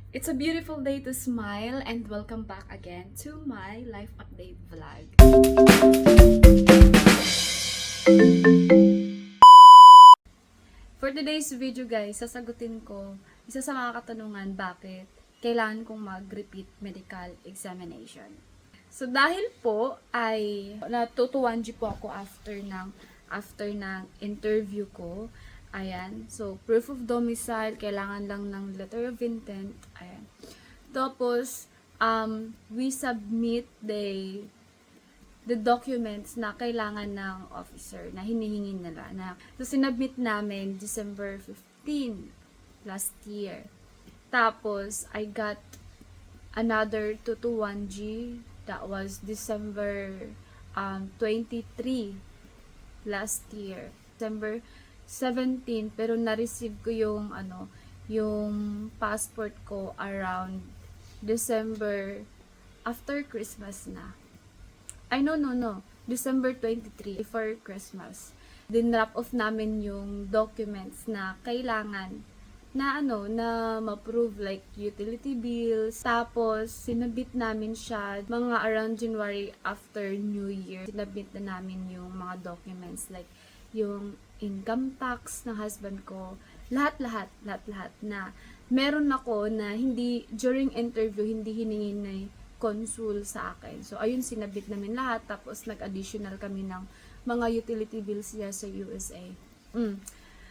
It's a beautiful day to smile and welcome back again to my life update vlog. For today's video guys, sasagutin ko isa sa mga katanungan bakit kailangan kong mag-repeat medical examination. So dahil po ay natutuwan po ako after ng interview ko. Ayan. So proof of domicile, kailangan lang ng letter of intent. Ayan. Tapos we submit the documents na kailangan ng officer na hinihingi nila. So, sinubmit namin December 15 last year. Tapos, I got another 221G. That was December 23 last year. December 17, pero na-receive ko yung passport ko around December after Christmas na. Ay, no. December 23, before Christmas. Din-drop off namin yung documents na kailangan na ma-prove, like utility bills. Tapos, sinabit namin siya mga around January after New Year. Sinabit na namin yung mga documents, like yung income tax ng husband ko. Lahat na meron ako na hindi, during interview, hindi hiningi na consul sa akin. So, ayun, sinabit namin lahat. Tapos, nag-additional kami ng mga utility bills niya sa USA.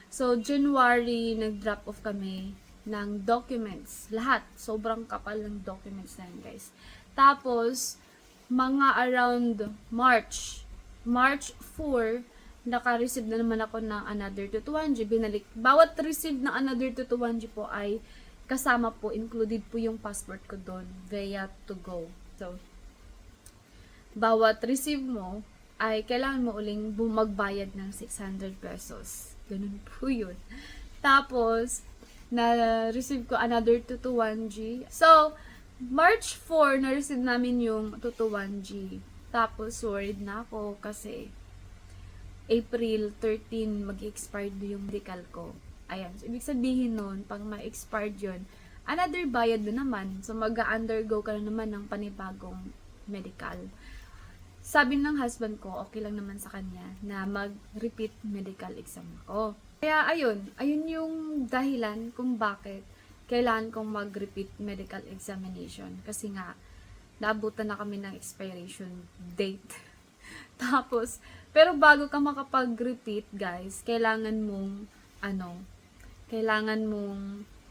So, January, nag-drop off kami ng documents. Lahat. Sobrang kapal ng documents na yun, guys. Tapos, mga around March 4, naka-receive na naman ako ng another 221G. Binalik. Bawat receive ng another 221G po ay kasama po, included po yung passport ko doon, via to go. So, bawat receive mo, ay kailangan mo uling magbayad ng 600 pesos. Ganun po yun. Tapos, na-receive ko another 221G. So, March 4, na-receive namin yung 221G. Tapos, worried na ako kasi April 13, mag-expire yung medical ko. Ayan. So, ibig sabihin nun, pag ma-expired yun, another bayad na naman. So, mag-undergo ka na naman ng panibagong medical. Sabi ng husband ko, okay lang naman sa kanya na mag-repeat medical exam ako. Kaya, ayun yung dahilan kung bakit kailangan kong mag-repeat medical examination. Kasi nga, naabutan na kami ng expiration date. Tapos, pero bago ka makapag-repeat, guys, kailangan mong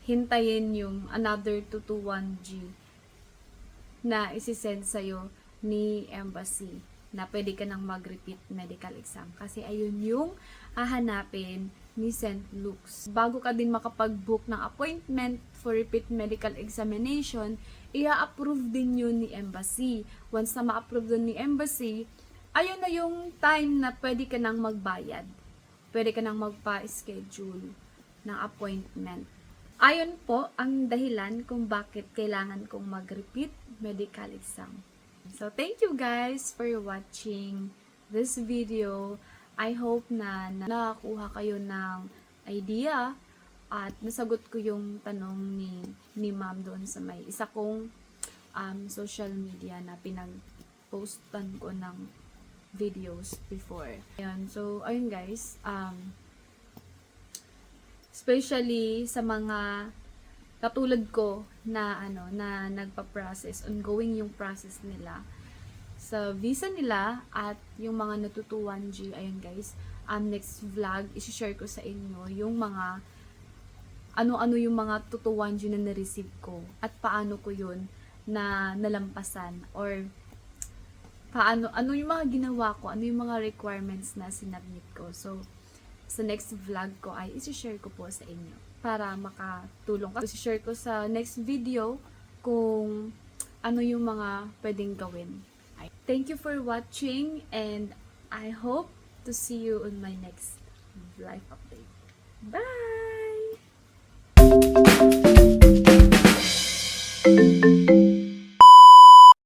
hintayin yung another 221G na isisend sa'yo ni embassy na pwede ka nang mag-repeat medical exam. Kasi ayun yung hahanapin ni St. Luke's. Bago ka din makapag-book ng appointment for repeat medical examination, i-approve din yun ni embassy. Once na ma-approve din ni embassy, ayun na yung time na pwede ka nang magbayad. Pwede ka nang magpa-schedule ng appointment. Ayon po ang dahilan kung bakit kailangan kong mag-repeat medical exam. So, thank you guys for watching this video. I hope na nakakuha kayo ng idea at nasagot ko yung tanong ni ma'am doon sa may isa kong social media na pinag-postan ko ng videos before. Ayan, so, ayun guys, especially sa mga katulad ko na na nagpa-process, ongoing yung process nila sa visa nila at yung mga natutuwan G, ayun guys, next vlog, isi-share ko sa inyo yung mga ano-ano yung mga tutuwan G na na-receive ko at paano ko yun na nalampasan or ano yung mga ginawa ko, ano yung mga requirements na sinabmit ko. So, sa next vlog ko ay isi-share ko po sa inyo para makatulong. Isi-share ko sa next video kung ano yung mga pwedeng gawin. Thank you for watching and I hope to see you on my next life update. Bye!